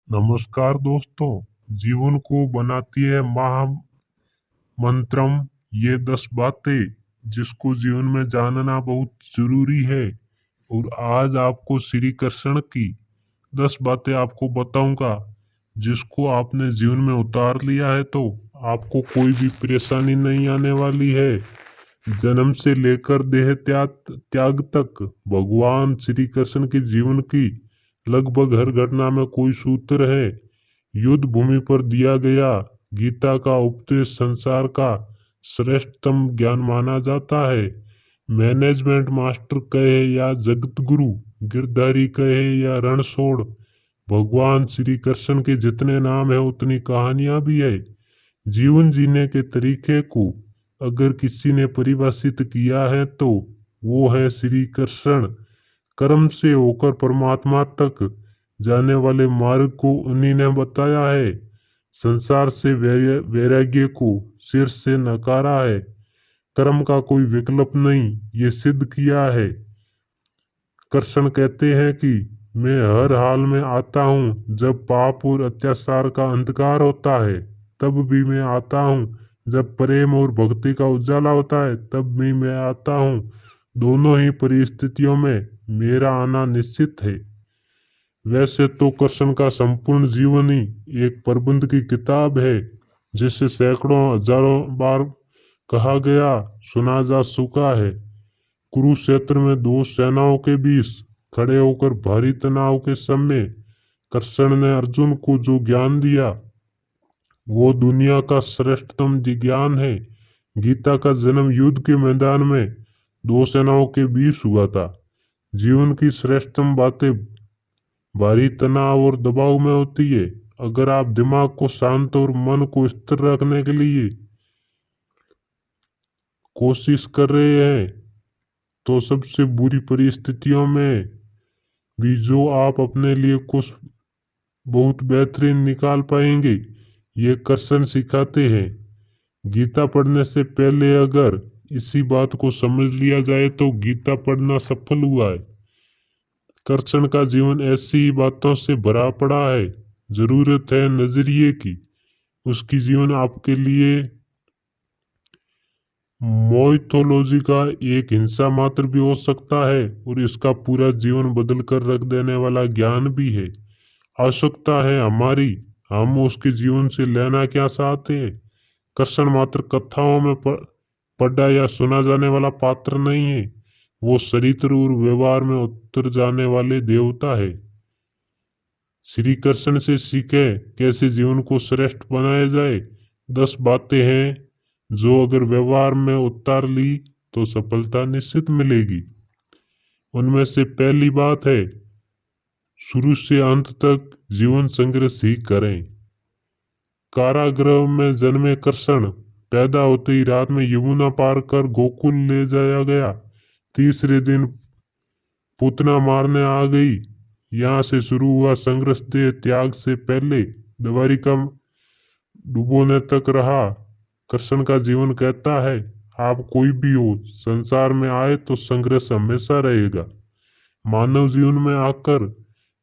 नमस्कार दोस्तों। जीवन को बनाती है मंत्रम ये 10 बातें जिसको जीवन में जानना बहुत जरूरी है। और आज आपको श्री कृष्ण की 10 बातें आपको बताऊंगा, जिसको आपने जीवन में उतार लिया है तो आपको कोई भी परेशानी नहीं आने वाली है। जन्म से लेकर देह त्याग तक भगवान श्री कृष्ण के जीवन की लगभग हर घटना में कोई सूत्र है। युद्ध भूमि पर दिया गया गीता का उपदेश संसार का श्रेष्ठतम ज्ञान माना जाता है। मैनेजमेंट मास्टर कहे या जगत गुरु, गिरधारी कहे या रणछोड़, भगवान श्री कृष्ण के जितने नाम है उतनी कहानियां भी है। जीवन जीने के तरीके को अगर किसी ने परिभाषित किया है तो वो है श्री कृष्ण। कर्म से होकर परमात्मा तक जाने वाले मार्ग को उन्हीं ने बताया है। संसार से वैराग्य को सिर से नकारा है। कर्म का कोई विकल्प नहीं, ये सिद्ध किया है। कृष्ण कहते हैं कि मैं हर हाल में आता हूँ। जब पाप और अत्याचार का अंधकार होता है तब भी मैं आता हूँ, जब प्रेम और भक्ति का उजाला होता है तब भी मैं आता हूँ। दोनों ही परिस्थितियों में मेरा आना निश्चित है। वैसे तो कृष्ण का संपूर्ण जीवन ही एक प्रबंध की किताब है, जिसे सैकड़ों हजारों बार कहा गया सुना जा चुका है। कुरुक्षेत्र में दो सेनाओं के बीच खड़े होकर भारी तनाव के समय कृष्ण ने अर्जुन को जो ज्ञान दिया वो दुनिया का श्रेष्ठतम ज्ञान है। गीता का जन्म युद्ध के मैदान में दो सेनाओं के बीच हुआ था। जीवन की श्रेष्ठतम बातें भारी तनाव और दबाव में होती है। अगर आप दिमाग को शांत और मन को स्थिर रखने के लिए कोशिश कर रहे हैं तो सबसे बुरी परिस्थितियों में भी जो आप अपने लिए कुछ बहुत बेहतरीन निकाल पाएंगे। ये कृष्ण सिखाते हैं। गीता पढ़ने से पहले अगर इसी बात को समझ लिया जाए तो गीता पढ़ना सफल हुआ है। कृष्ण का जीवन ऐसी ही बातों से भरा पड़ा है। जरूरत है नजरिए की। उसकी जीवन आपके लिए मोइथोलॉजी का एक हिस्सा मात्र भी हो सकता है और इसका पूरा जीवन बदल कर रख देने वाला ज्ञान भी है। आवश्यकता है हमारी, हम उसके जीवन से लेना क्या चाहते हैं। कृष्ण मात्र कथाओं में पढ़ा या सुना जाने वाला पात्र नहीं है, वो चरित्र और व्यवहार में उतर जाने वाले देवता है। श्री कृष्ण से सीखे कैसे जीवन को श्रेष्ठ बनाया जाए। 10 बातें हैं जो अगर व्यवहार में उतार ली तो सफलता निश्चित मिलेगी। उनमें से पहली बात है, शुरू से अंत तक जीवन संघर्ष ही करें। कारागृह में जन्मे कृष्ण पैदा होते ही रात में यमुना पार कर गोकुल ले जाया गया। तीसरे दिन पूतना मारने आ गई। यहाँ से शुरू हुआ संघर्ष देह त्याग से पहले द्वारिका डुबोने तक रहा। कृष्ण का जीवन कहता है, आप कोई भी हो संसार में आए तो संघर्ष हमेशा रहेगा। मानव जीवन में आकर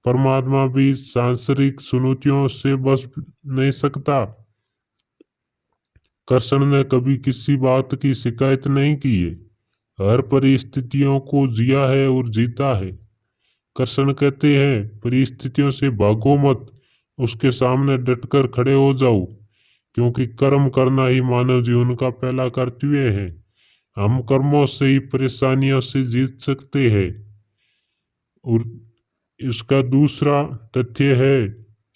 परमात्मा भी सांसारिक चुनौतियों से बच नहीं सकता। कृष्ण ने कभी किसी बात की शिकायत नहीं की है, हर परिस्थितियों को जिया है और जीता है। कृष्ण कहते हैं, परिस्थितियों से भागो मत, उसके सामने डटकर खड़े हो जाओ, क्योंकि कर्म करना ही मानव जीवन का पहला कर्तव्य है। हम कर्मों से ही परेशानियों से जीत सकते हैं। और इसका दूसरा तथ्य है,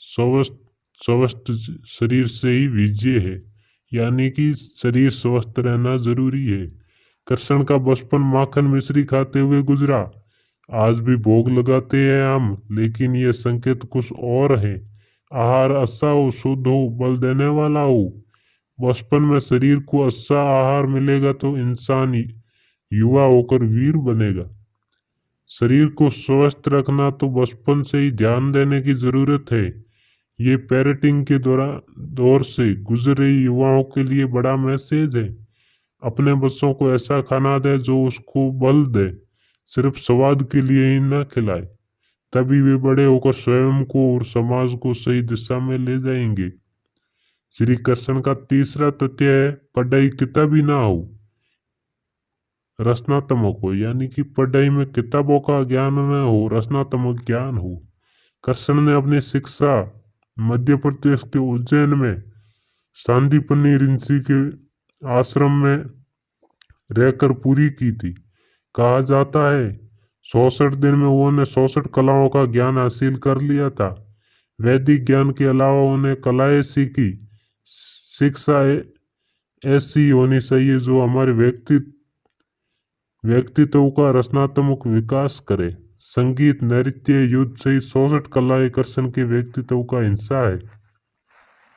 स्वस्थ स्वस्थ शरीर से ही विजय है, यानी कि शरीर स्वस्थ रहना जरूरी है। कृष्ण का बचपन माखन मिश्री खाते हुए गुजरा। आज भी भोग लगाते हैं हम, लेकिन ये संकेत कुछ और है। आहार अच्छा हो, शुद्ध हो, बल देने वाला हो। बचपन में शरीर को अच्छा आहार मिलेगा तो इंसान युवा होकर वीर बनेगा। शरीर को स्वस्थ रखना तो बचपन से ही ध्यान देने की जरूरत है। ये पेरेंटिंग के दौर से गुजर रही युवाओं के लिए बड़ा मैसेज है। अपने बच्चों को ऐसा खाना दे जो उसको बल दे, सिर्फ स्वाद के लिए ही न खिलाए। तभी वे बड़े होकर स्वयं को और समाज को सही दिशा में ले जाएंगे। श्री कृष्ण का तीसरा तथ्य है पढ़ाई किताबी ना हो, रचनात्मक हो, यानी कि पढ़ाई में किताबों का ज्ञान न हो, रचनात्मक ज्ञान हो। कृष्ण ने अपनी शिक्षा मध्य प्रदेश के उज्जैन में सांदीपनि ऋषि के आश्रम में रहकर पूरी की थी। कहा जाता है 64 दिन में उन्होंने 64 कलाओं का ज्ञान हासिल कर लिया था। वैदिक ज्ञान के अलावा उन्हें कलाएं सीखी। शिक्षा ऐसी होनी चाहिए जो हमारे व्यक्तित्व का रचनात्मक विकास करे। संगीत, नृत्य, युद्ध सहित 64 कलाएं कृष्ण के व्यक्तित्व का हिस्सा है।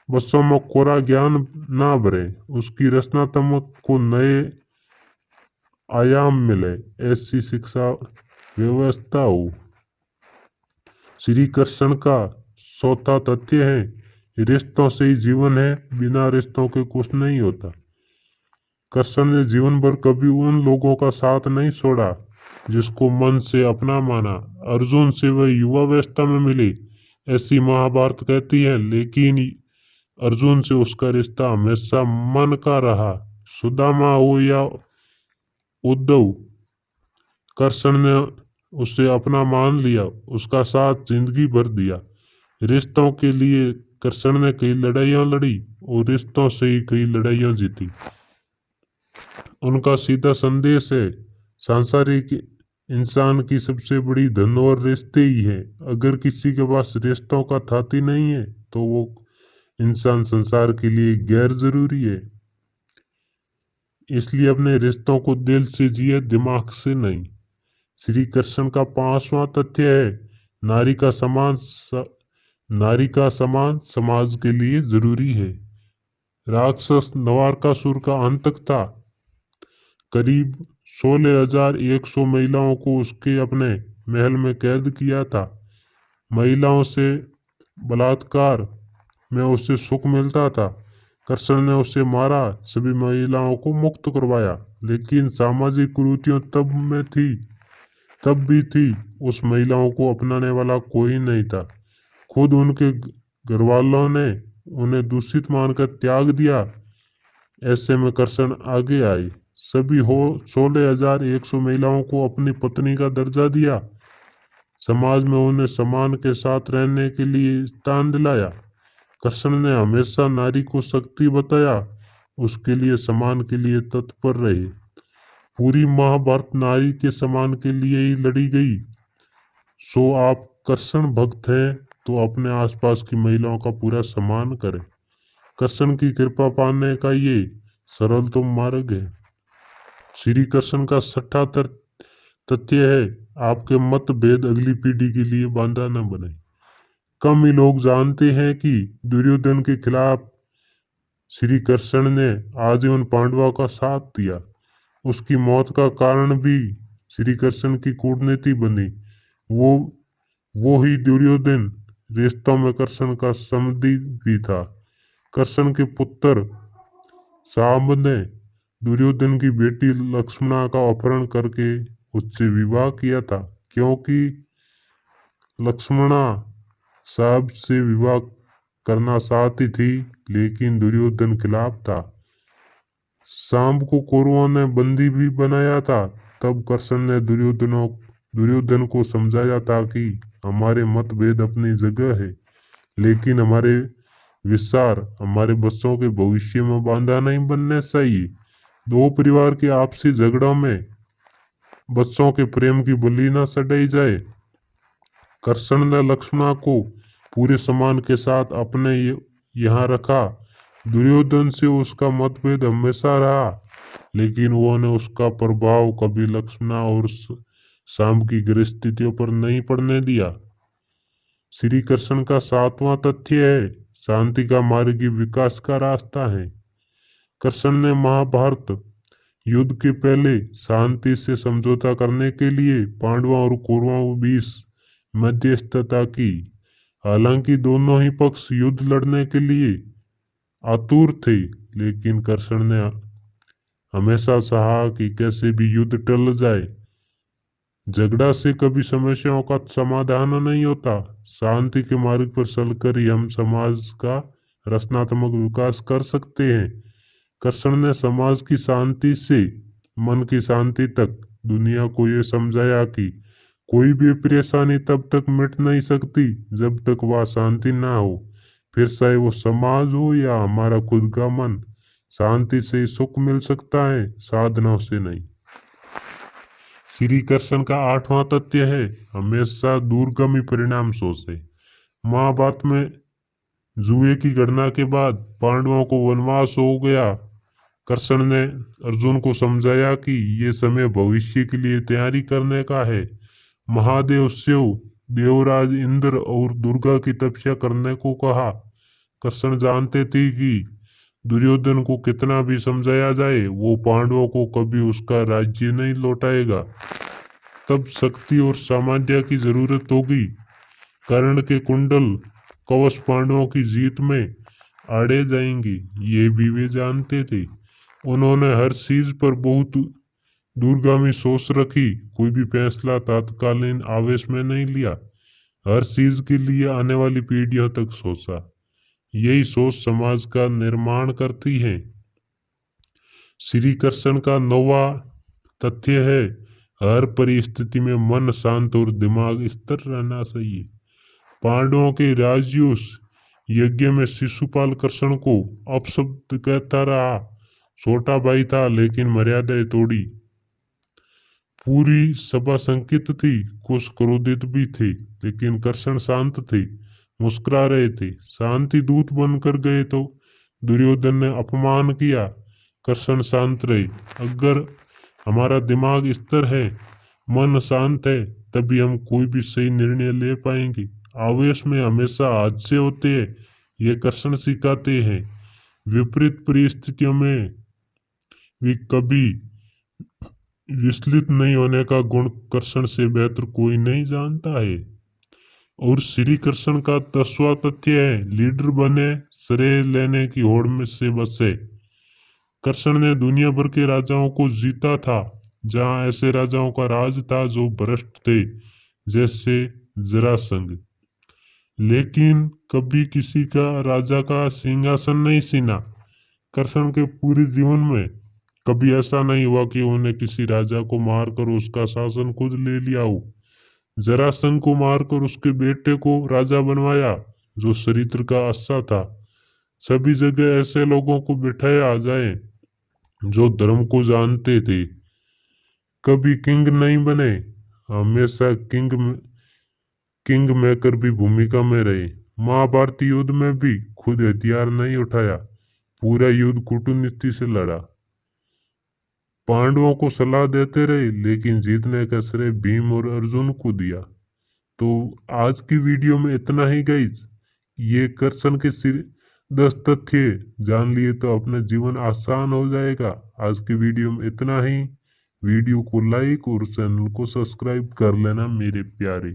बच्चों में कोरा ज्ञान ना भरे, उसकी रचनात्मक को नए आयाम मिले, ऐसी शिक्षा व्यवस्था हो। श्री कृष्ण का चौथा तथ्य है रिश्तों से ही जीवन है, बिना रिश्तों के कुछ नहीं होता। कृष्ण ने जीवन भर कभी उन लोगों का साथ नहीं छोड़ा जिसको मन से अपना माना। अर्जुन से वह युवावस्था में मिली, ऐसी महाभारत कहती है, लेकिन अर्जुन से उसका रिश्ता हमेशा मन का रहा। सुदामा हो या उद्धव, कृष्ण ने उसे अपना मान लिया, उसका साथ जिंदगी भर दिया। रिश्तों के लिए कृष्ण ने कई लड़ाइयाँ लड़ी और रिश्तों से ही कई लड़ाइयाँ जीती। उनका सीधा संदेश है सांसारिक इंसान की सबसे बड़ी धन और रिश्ते ही है। अगर किसी के पास रिश्तों का थाती नहीं है तो वो इंसान संसार के लिए गैर जरूरी है। इसलिए अपने रिश्तों को दिल से जिए, दिमाग से नहीं। श्री कृष्ण का पांचवा तथ्य है नारी का सम्मान समाज के लिए जरूरी है। राक्षस नवारकासुर का अंत था। करीब 16,100 महिलाओं को उसके अपने महल में कैद किया था। महिलाओं से बलात्कार में उसे सुख मिलता था। कृष्ण ने उसे मारा, सभी महिलाओं को मुक्त करवाया, लेकिन सामाजिक कुरीतियां तब भी थी। उस महिलाओं को अपनाने वाला कोई नहीं था। खुद उनके घर वालों ने उन्हें दूषित मानकर त्याग दिया। ऐसे में कृष्ण आगे आए, सभी हो 16,100 महिलाओं को अपनी पत्नी का दर्जा दिया, समाज में उन्हें सम्मान के साथ रहने के लिए स्थान दिलाया। कृष्ण ने हमेशा नारी को शक्ति बताया, उसके लिए सम्मान के लिए तत्पर रहे। पूरी महाभारत नारी के सम्मान के लिए ही लड़ी गई। सो आप कृष्ण भक्त हैं तो अपने आसपास की महिलाओं का पूरा सम्मान करें। कृष्ण की कृपा पाने का ये सरलतम मार्ग है। श्री कृष्ण का छठा तथ्य है आपके मतभेद अगली पीढ़ी के लिए बाधा न बने। कम ही लोग जानते हैं कि दुर्योधन के खिलाफ श्री कृष्ण ने आजीवन पांडवों का साथ दिया। उसकी मौत का कारण भी श्री कृष्ण की कूटनीति बनी। वो वो ही दुर्योधन रिश्तों में कृष्ण का समधी भी था। कृष्ण के पुत्र साम्ब ने दुर्योधन की बेटी लक्ष्मणा का अपहरण करके उससे विवाह किया था, क्योंकि लक्ष्मणा साहब से विवाह करना चाहती थी, लेकिन दुर्योधन खिलाफ था। सांब को कौरवों ने बंदी भी बनाया था। तब कृष्ण ने दुर्योधन को समझाया था कि हमारे मतभेद अपनी जगह है, लेकिन हमारे विचार हमारे बच्चों के भविष्य में बाधा नहीं बनने चाहिए। दो परिवार के आपसी झगड़ों में बच्चों के प्रेम की बलि न चढ़ाई जाए। कृष्ण ने लक्ष्मणा को पूरे सम्मान के साथ अपने यहाँ रखा। दुर्योधन से उसका मतभेद हमेशा रहा, लेकिन उन्होंने उसका प्रभाव कभी लक्ष्मणा और शाम की परिस्थितियों पर नहीं पड़ने दिया। श्री कृष्ण का सातवां तथ्य है शांति का मार्ग ही विकास का रास्ता है। कृष्ण ने महाभारत युद्ध के पहले शांति से समझौता करने के लिए पांडवों और कौरवों के बीच मध्यस्थता की। हालांकि दोनों ही पक्ष युद्ध लड़ने के लिए आतुर थे, लेकिन कृष्ण ने हमेशा चाहा कि कैसे भी युद्ध टल जाए। झगड़ा से कभी समस्याओं का समाधान नहीं होता। शांति के मार्ग पर चलकर ही हम समाज का रचनात्मक विकास कर सकते हैं। कृष्ण ने समाज की शांति से मन की शांति तक दुनिया को ये समझाया कि कोई भी परेशानी तब तक मिट नहीं सकती जब तक वह शांति ना हो। फिर चाहे वो समाज हो या हमारा खुद का मन, शांति से ही सुख मिल सकता है, साधनों से नहीं। श्री कृष्ण का 8वां तथ्य है हमेशा दूरगामी परिणाम सोचे। महाभारत में जुए की घटना के बाद पांडवों को वनवास हो गया। कृष्ण ने अर्जुन को समझाया कि ये समय भविष्य के लिए तैयारी करने का है। महादेव शिव, देवराज इंद्र और दुर्गा की तपस्या करने को कहा। कृष्ण जानते थे कि दुर्योधन को कितना भी समझाया जाए वो पांडवों को कभी उसका राज्य नहीं लौटाएगा। तब शक्ति और सामर्थ्य की जरूरत होगी। कर्ण के कुंडल कवच पांडवों की जीत में आड़े जाएंगी, ये भी वे जानते थे। उन्होंने हर चीज पर बहुत दूरगामी सोच रखी, कोई भी फैसला तात्कालीन आवेश में नहीं लिया। हर चीज के लिए आने वाली पीढ़ियों तक सोचा। यही सोच समाज का निर्माण करती है। श्री कृष्ण का 9वां तथ्य है हर परिस्थिति में मन शांत और दिमाग स्थिर रहना चाहिए। पांडवों के राजयूष यज्ञ में शिशुपाल कृष्ण को अपशब्द कहता रहा। छोटा भाई था लेकिन मर्यादाएं तोड़ी। पूरी सभा शंकित थी, कुछ क्रोधित भी थे, लेकिन कृष्ण शांत थे, मुस्कुरा रहे थे। शांति दूत बनकर गए तो दुर्योधन ने अपमान किया, कृष्ण शांत रहे। अगर हमारा दिमाग स्थिर है, मन शांत है, तभी हम कोई भी सही निर्णय ले पाएंगे। आवेश में हमेशा हादसे होते हैं, ये कृष्ण सिखाते हैं। विपरीत परिस्थितियों में भी कभी विचलित नहीं होने का गुण कृष्ण से बेहतर कोई नहीं जानता है। और श्री कृष्ण का 10वां तथ्य है लीडर बने, श्रेय लेने की होड़ में से बचे। कृष्ण ने दुनिया भर के राजाओं को जीता था, जहां ऐसे राजाओं का राज था जो भ्रष्ट थे, जैसे जरासंध। लेकिन कभी किसी का राजा का सिंहासन नहीं छीना। कृष्ण के पूरे जीवन में कभी ऐसा नहीं हुआ कि उन्हें किसी राजा को मारकर उसका शासन खुद ले लिया हो। जरासंध को मारकर उसके बेटे को राजा बनवाया, जो चरित्र का अच्छा था। सभी जगह ऐसे लोगों को बिठाया जाए जो धर्म को जानते थे। कभी किंग नहीं बने, हमेशा किंग मेकर भी भूमिका में रहे। महाभारत युद्ध में भी खुद हथियार नहीं उठाया, पूरा युद्ध कूटनीति से लड़ा। पांडवों को सलाह देते रहे, लेकिन जीतने का श्रेय भीम और अर्जुन को दिया। तो आज की वीडियो में इतना ही गाइस। ये कृष्ण के 10 तथ्य जान लिए तो अपना जीवन आसान हो जाएगा। आज की वीडियो में इतना ही। वीडियो को लाइक और चैनल को सब्सक्राइब कर लेना मेरे प्यारे।